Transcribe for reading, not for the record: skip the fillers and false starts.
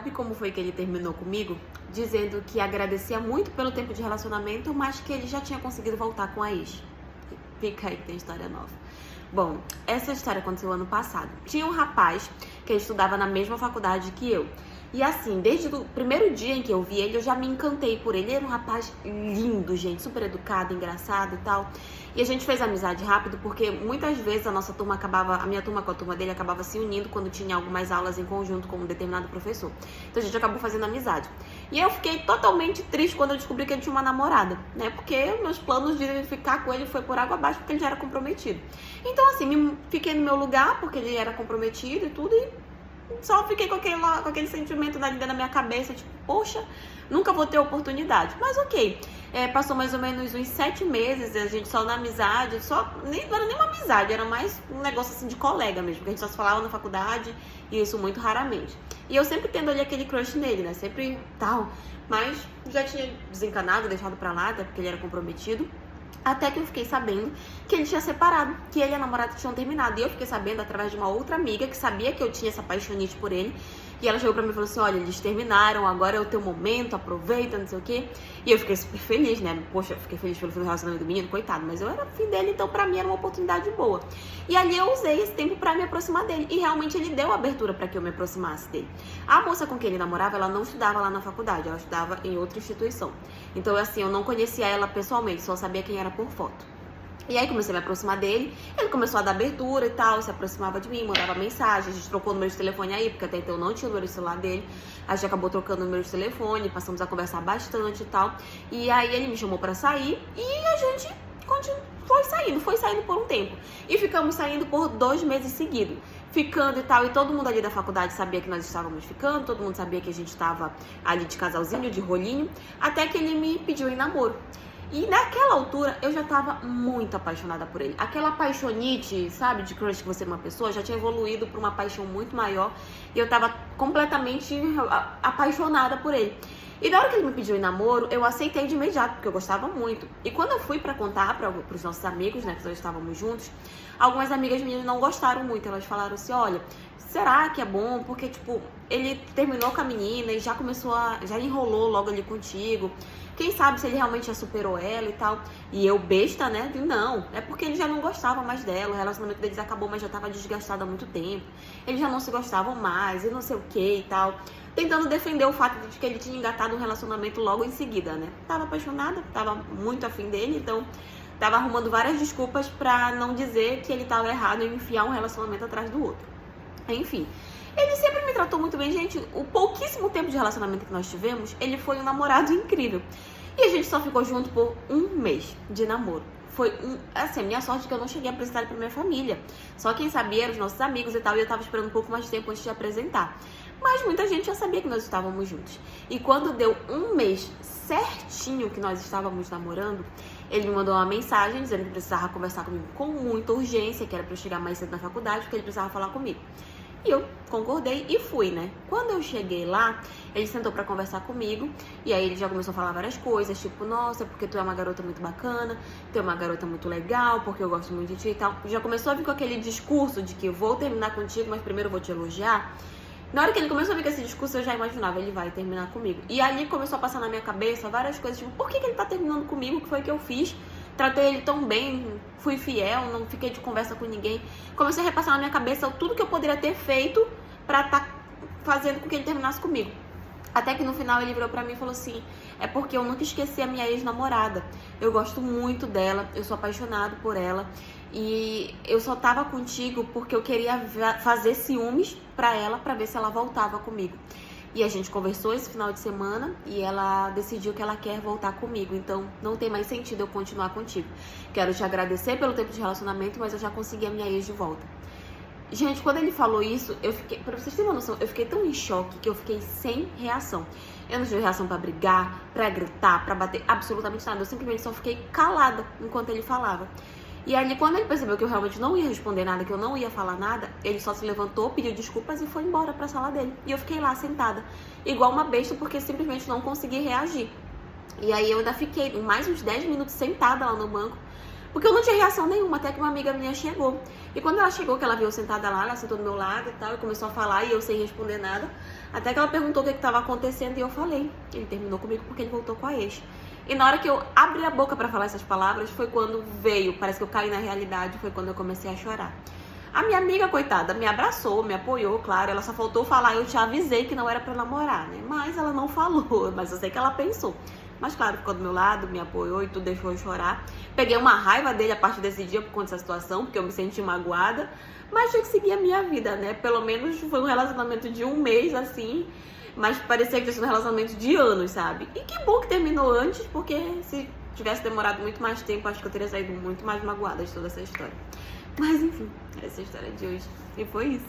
Sabe como foi que ele terminou comigo? Dizendo que agradecia muito pelo tempo de relacionamento, mas que ele já tinha conseguido voltar com a ex. Fica aí que tem história nova. Bom, essa história aconteceu ano passado. Tinha um rapaz que estudava na mesma faculdade que eu. E assim, desde o primeiro dia em que eu vi ele, eu já me encantei por ele. Ele era um rapaz lindo, gente, super educado, engraçado e tal. E a gente fez amizade rápido porque muitas vezes a minha turma com a turma dele acabava se unindo quando tinha algumas aulas em conjunto com um determinado professor. Então a gente acabou fazendo amizade. E eu fiquei totalmente triste quando eu descobri que ele tinha uma namorada, né? Porque meus planos de ficar com ele foi por água abaixo porque ele já era comprometido. Então assim, fiquei no meu lugar porque ele era comprometido e tudo e só fiquei com aquele sentimento dentro da minha cabeça, tipo, poxa, nunca vou ter oportunidade. Mas ok, passou mais ou menos uns 7 meses, a gente só na amizade, não era nem uma amizade, era mais um negócio assim de colega mesmo, porque a gente só se falava na faculdade e isso muito raramente. E eu sempre tendo ali aquele crush nele, né, sempre tal, mas já tinha desencanado, deixado pra lá, até porque ele era comprometido. Até que eu fiquei sabendo que ele tinha separado, que ele e a namorada tinham terminado. E eu fiquei sabendo através de uma outra amiga que sabia que eu tinha essa paixonite por ele. E ela chegou pra mim e falou assim, olha, eles terminaram, agora é o teu momento, aproveita, não sei o quê. E eu fiquei super feliz, né? Poxa, eu fiquei feliz pelo fim do relacionamento do menino, coitado. Mas eu era fim dele, então pra mim era uma oportunidade boa. E ali eu usei esse tempo pra me aproximar dele. E realmente ele deu abertura pra que eu me aproximasse dele. A moça com quem ele namorava, ela não estudava lá na faculdade, ela estudava em outra instituição. Então, assim, eu não conhecia ela pessoalmente, só sabia quem era por foto. E aí comecei a me aproximar dele, ele começou a dar abertura e tal, se aproximava de mim, mandava mensagem, a gente trocou o número de telefone aí, porque até então eu não tinha o número de celular dele, a gente acabou trocando o número de telefone, passamos a conversar bastante e tal, e aí ele me chamou pra sair e a gente foi saindo por um tempo, e ficamos saindo por 2 meses seguidos, ficando e tal, e todo mundo ali da faculdade sabia que nós estávamos ficando, todo mundo sabia que a gente estava ali de casalzinho, de rolinho, até que ele me pediu em namoro. E naquela altura, eu já tava muito apaixonada por ele. Aquela paixonite, sabe, de crush que você é uma pessoa, já tinha evoluído pra uma paixão muito maior. E eu tava completamente apaixonada por ele. E na hora que ele me pediu em namoro, eu aceitei de imediato, porque eu gostava muito. E quando eu fui pra contar pros nossos amigos, né, que nós estávamos juntos, algumas amigas minhas não gostaram muito. Elas falaram assim, olha, será que é bom? Porque, tipo, ele terminou com a menina e já enrolou logo ali contigo. Quem sabe se ele realmente já superou ela e tal. E eu, besta, né? Digo, não, é porque ele já não gostava mais dela. O relacionamento deles acabou, mas já tava desgastado há muito tempo. Eles já não se gostavam mais e não sei o que e tal. Tentando defender o fato de que ele tinha engatado um relacionamento logo em seguida, né? Tava apaixonada, tava muito afim dele, então tava arrumando várias desculpas pra não dizer que ele tava errado em enfiar um relacionamento atrás do outro. Enfim, ele sempre me tratou muito bem, gente. O pouquíssimo tempo de relacionamento que nós tivemos, ele foi um namorado incrível. E a gente só ficou junto por 1 mês de namoro. Foi assim, a minha sorte é que eu não cheguei a apresentar ele pra minha família. Só quem sabia eram os nossos amigos e tal, e eu tava esperando um pouco mais de tempo antes de apresentar. Mas muita gente já sabia que nós estávamos juntos. E quando deu 1 mês certinho que nós estávamos namorando, ele me mandou uma mensagem dizendo que precisava conversar comigo com muita urgência, que era pra eu chegar mais cedo na faculdade, porque ele precisava falar comigo. E eu concordei e fui, né? Quando eu cheguei lá, ele sentou pra conversar comigo. E aí ele já começou a falar várias coisas, tipo, nossa, porque tu é uma garota muito bacana, tu é uma garota muito legal, porque eu gosto muito de ti e tal. Já começou a vir com aquele discurso de que eu vou terminar contigo, mas primeiro eu vou te elogiar. Na hora que ele começou a vir com esse discurso, eu já imaginava, ele vai terminar comigo. E ali começou a passar na minha cabeça várias coisas, tipo, por que ele tá terminando comigo? O que foi que eu fiz? Tratei ele tão bem, fui fiel, não fiquei de conversa com ninguém. Comecei a repassar na minha cabeça tudo que eu poderia ter feito pra estar fazendo com que ele terminasse comigo. Até que no final ele virou pra mim e falou assim, é porque eu nunca esqueci a minha ex-namorada. Eu gosto muito dela, eu sou apaixonado por ela. E eu só tava contigo porque eu queria fazer ciúmes pra ela, pra ver se ela voltava comigo. E a gente conversou esse final de semana e ela decidiu que ela quer voltar comigo. Então não tem mais sentido eu continuar contigo. Quero te agradecer pelo tempo de relacionamento, mas eu já consegui a minha ex de volta. Gente, quando ele falou isso, eu fiquei, pra vocês terem uma noção, eu fiquei tão em choque que eu fiquei sem reação. Eu não tive reação pra brigar, pra gritar, pra bater, absolutamente nada. Eu simplesmente só fiquei calada enquanto ele falava. E ali, quando ele percebeu que eu realmente não ia responder nada, que eu não ia falar nada, ele só se levantou, pediu desculpas e foi embora pra sala dele. E eu fiquei lá, sentada, igual uma besta, porque simplesmente não consegui reagir. E aí eu ainda fiquei mais uns 10 minutos sentada lá no banco, porque eu não tinha reação nenhuma, até que uma amiga minha chegou. E quando ela chegou, que ela veio sentada lá, ela sentou do meu lado e tal, e começou a falar, e eu sem responder nada. Até que ela perguntou o que estava acontecendo e eu falei. Ele terminou comigo porque ele voltou com a ex. E na hora que eu abri a boca pra falar essas palavras, foi quando veio, parece que eu caí na realidade, foi quando eu comecei a chorar. A minha amiga, coitada, me abraçou, me apoiou, claro, ela só faltou falar, eu te avisei que não era pra namorar, né? Mas ela não falou, mas eu sei que ela pensou. Mas claro, ficou do meu lado, me apoiou e tudo, deixou eu chorar. Peguei uma raiva dele a partir desse dia por conta dessa situação, porque eu me senti magoada. Mas tinha que seguir a minha vida, né? Pelo menos foi um relacionamento de 1 mês, assim. Mas parecia que tinha sido um relacionamento de anos, sabe? E que bom que terminou antes, porque se tivesse demorado muito mais tempo, acho que eu teria saído muito mais magoada de toda essa história. Mas enfim, essa é a história de hoje. E foi isso.